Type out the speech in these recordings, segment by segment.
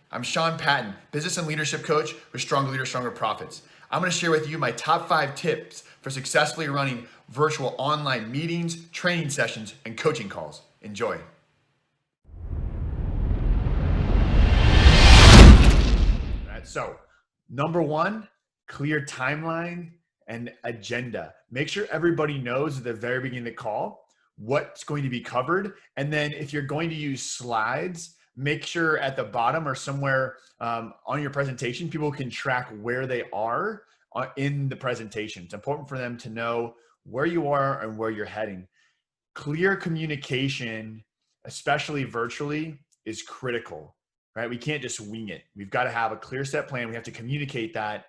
I'm Sean Patton, business and leadership coach for Stronger Leaders, Stronger Profits. I'm going to share with you my top 5 tips for successfully running virtual online meetings, training sessions, and coaching calls. Enjoy. All right, so number 1, clear timeline and agenda. Make sure everybody knows at the very beginning of the call what's going to be covered. And then if you're going to use slides, make sure at the bottom or somewhere on your presentation, people can track where they are in the presentation. It's important for them to know where you are and where you're heading. Clear communication, especially virtually, is critical, right? We can't just wing it. We've got to have a clear set plan. We have to communicate that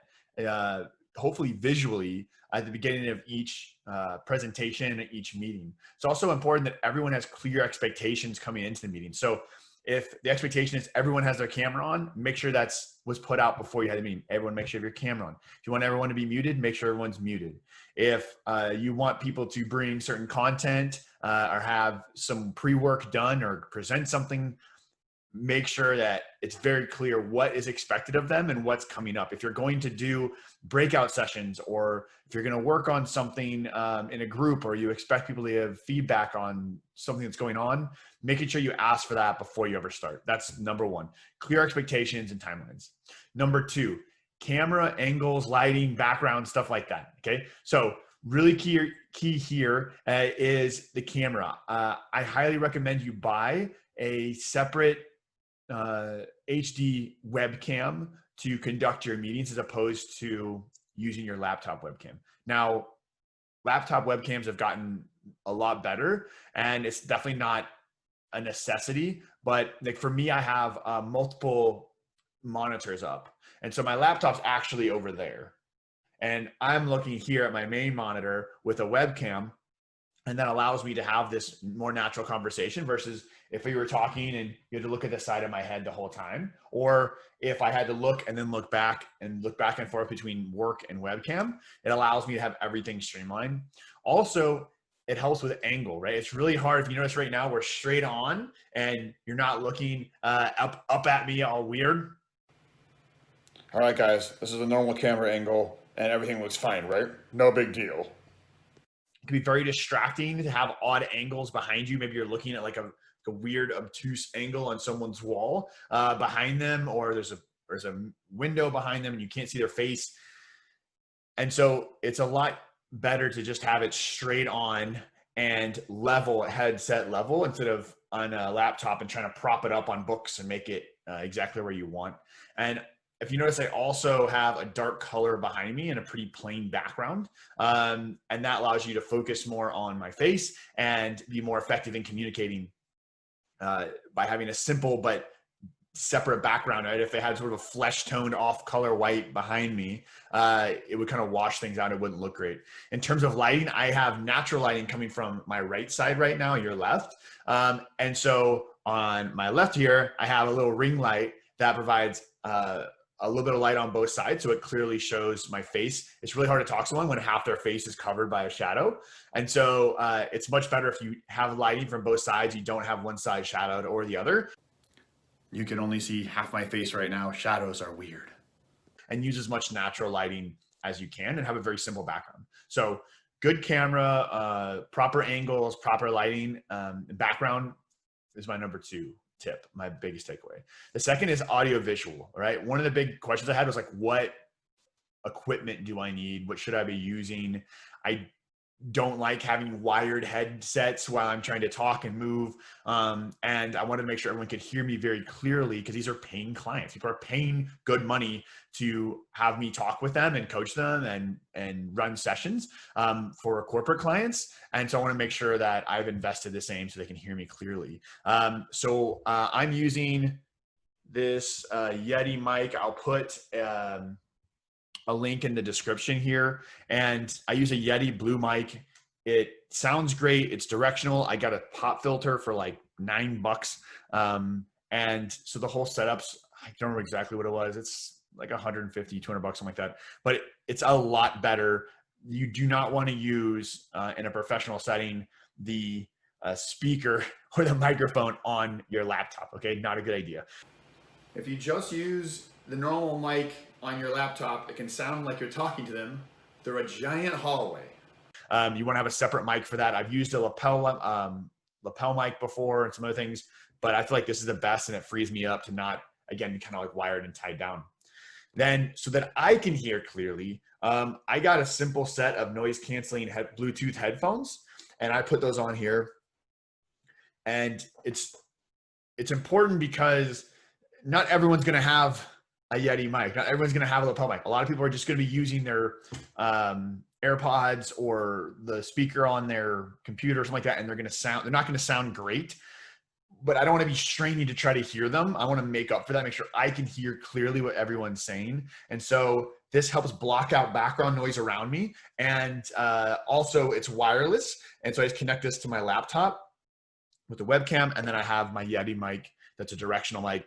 hopefully visually at the beginning of each presentation, each meeting. It's also important that everyone has clear expectations coming into the meeting. So if the expectation is everyone has their camera on, make sure that's was put out before you had the meeting. Everyone make sure you have your camera on. If you want everyone to be muted, make sure everyone's muted. If you want people to bring certain content or have some pre-work done or present something, make sure that it's very clear what is expected of them and what's coming up. If you're going to do breakout sessions, or if you're going to work on something in a group, or you expect people to have feedback on something that's going on, making sure you ask for that before you ever start. That's number 1, clear expectations and timelines. Number 2, camera angles, lighting, background, stuff like that. Okay. So really key here is the camera. I highly recommend you buy a separate HD webcam to conduct your meetings as opposed to using your laptop webcam. Now, laptop webcams have gotten a lot better, and it's definitely not a necessity, but like for me, I have multiple monitors up. And so my laptop's actually over there. And I'm looking here at my main monitor with a webcam, and that allows me to have this more natural conversation versus if we were talking and you had to look at the side of my head the whole time, or if I had to look and then look back and forth between work and webcam. It allows me to have everything streamlined. Also, it helps with angle, right? It's really hard. If you notice right now, we're straight on and you're not looking up at me all weird. All right, guys, this is a normal camera angle and everything looks fine, right? No big deal. It can be very distracting to have odd angles behind you. Maybe you're looking at like a weird obtuse angle on someone's wall behind them, or there's a window behind them and you can't see their face. And so it's a lot better to just have it straight on and level, headset level, instead of on a laptop and trying to prop it up on books and make it exactly where you want. And if you notice, I also have a dark color behind me and a pretty plain background. And that allows you to focus more on my face and be more effective in communicating by having a simple but separate background, right? If they had sort of a flesh toned off color white behind me, it would kind of wash things out. It wouldn't look great. In terms of lighting, I have natural lighting coming from my right side right now, your left. And so on my left here, I have a little ring light that provides a little bit of light on both sides, so it clearly shows my face. It's really hard to talk to someone when half their face is covered by a shadow. And so it's much better if you have lighting from both sides. You don't have one side shadowed or the other. You can only see half my face right now. Shadows are weird. And use as much natural lighting as you can and have a very simple background. So good camera, proper angles, proper lighting, background is my number 2 tip, my biggest takeaway. The second is audio visual, right? One of the big questions I had was like, what equipment do I need? What should I be using? I don't like having wired headsets while I'm trying to talk and move. And I wanted to make sure everyone could hear me very clearly, because these are paying clients. People are paying good money to have me talk with them and coach them and run sessions for corporate clients. And so I want to make sure that I've invested the same so they can hear me clearly. So I'm using this Yeti mic. I'll put a link in the description here. And I use a Yeti blue mic. It sounds great. It's directional. I got a pop filter for like $9. And so the whole setup's, I don't remember exactly what it was. It's like 150, 200 bucks, something like that. But it's a lot better. You do not want to use in a professional setting the speaker or the microphone on your laptop. Okay, not a good idea. If you just use the normal mic on your laptop, it can sound like you're talking to them through a giant hallway. You want to have a separate mic for that. I've used a lapel mic before and some other things, but I feel like this is the best, and it frees me up to not, again, be kind of like wired and tied down. Then, so that I can hear clearly, I got a simple set of noise canceling Bluetooth headphones, and I put those on here. And it's important because not everyone's going to have a Yeti mic. Not everyone's going to have a lapel mic. A lot of people are just going to be using their AirPods or the speaker on their computer or something like that, and they're not going to sound great. But I don't want to be straining to try to hear them. I want to make up for that, make sure I can hear clearly what everyone's saying. And so this helps block out background noise around me. And also it's wireless. And so I just connect this to my laptop with the webcam. And then I have my Yeti mic that's a directional mic,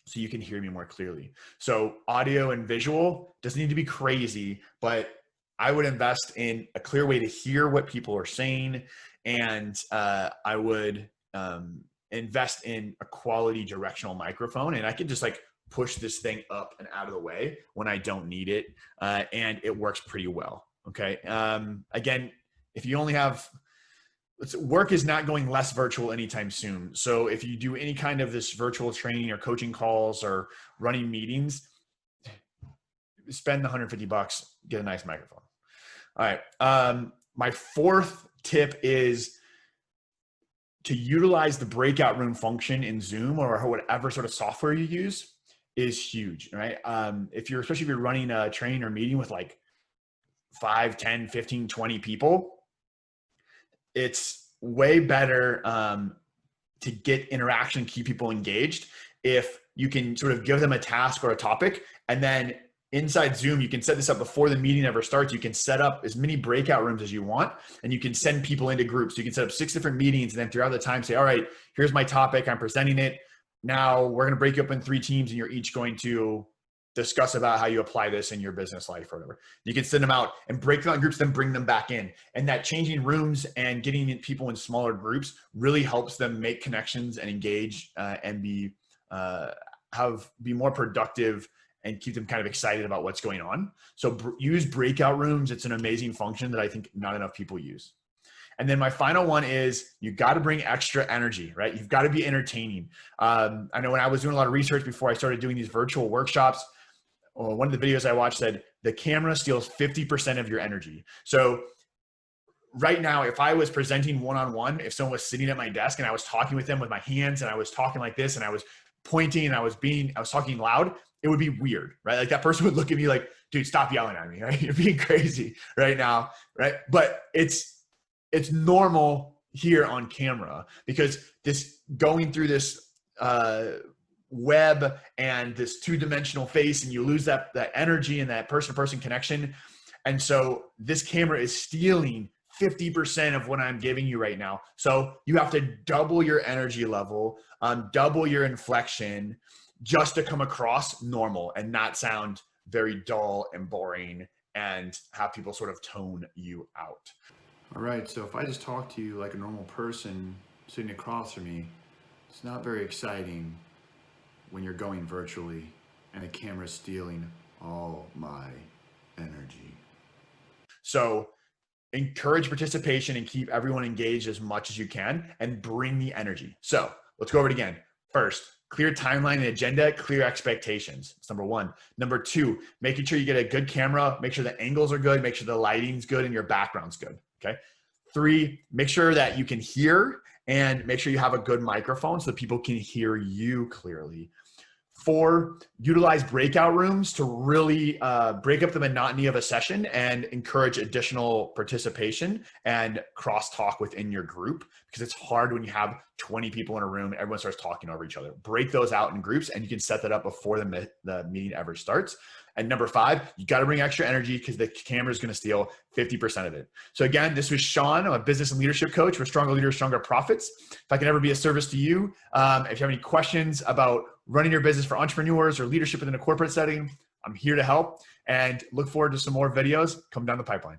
so you can hear me more clearly. So audio and visual doesn't need to be crazy, but I would invest in a clear way to hear what people are saying. And I would invest in a quality directional microphone, and I can just like push this thing up and out of the way when I don't need it. And it works pretty well. Okay. Again, if you only have, work is not going less virtual anytime soon. So if you do any kind of this virtual training or coaching calls or running meetings, spend the $150, get a nice microphone. All right. My fourth tip is to utilize the breakout room function in Zoom or whatever sort of software you use is huge, right? Especially if you're running a training or meeting with like 5, 10, 15, 20 people, it's way better to get interaction, keep people engaged if you can sort of give them a task or a topic, and then inside Zoom, you can set this up before the meeting ever starts. You can set up as many breakout rooms as you want, and you can send people into groups. You can set up 6 different meetings, and then throughout the time say, all right, here's my topic, I'm presenting it. Now we're going to break you up in 3 teams, and you're each going to discuss about how you apply this in your business life or whatever. You can send them out and break them out in groups, then bring them back in. And that changing rooms and getting people in smaller groups really helps them make connections and engage and be more productive and keep them kind of excited about what's going on. So use breakout rooms. It's an amazing function that I think not enough people use. And then my final one is you got to bring extra energy, right? You've got to be entertaining. I know when I was doing a lot of research before I started doing these virtual workshops, one of the videos I watched said the camera steals 50% of your energy. So right now, if I was presenting one-on-one, if someone was sitting at my desk and I was talking with them with my hands and I was talking like this and I was pointing and I was talking loud, it would be weird, right? Like that person would look at me like, dude, stop yelling at me, right? You're being crazy right now, right? But it's normal here on camera because this going through this web and this 2-dimensional face, and you lose that energy and that person-to-person connection. And so this camera is stealing 50% of what I'm giving you right now. So you have to double your energy level, double your inflection just to come across normal and not sound very dull and boring and have people sort of tone you out. All right, so if I just talk to you like a normal person sitting across from me, it's not very exciting when you're going virtually and the camera's stealing all my energy. So encourage participation and keep everyone engaged as much as you can and bring the energy. So let's go over it again. First, clear timeline and agenda, clear expectations. That's number 1. Number 2, making sure you get a good camera, make sure the angles are good, make sure the lighting's good and your background's good, okay? 3, make sure that you can hear and make sure you have a good microphone so that people can hear you clearly. 4, utilize breakout rooms to really break up the monotony of a session and encourage additional participation and crosstalk within your group, because it's hard when you have 20 people in a room and everyone starts talking over each other. Break those out in groups, and you can set that up before the meeting ever starts. And number 5, you got to bring extra energy because the camera is going to steal 50% of it. So again, this was Sean. I'm a business and leadership coach for Stronger Leaders, Stronger Profits. If I can ever be of service to you, if you have any questions about running your business for entrepreneurs or leadership within a corporate setting, I'm here to help, and look forward to some more videos coming down the pipeline.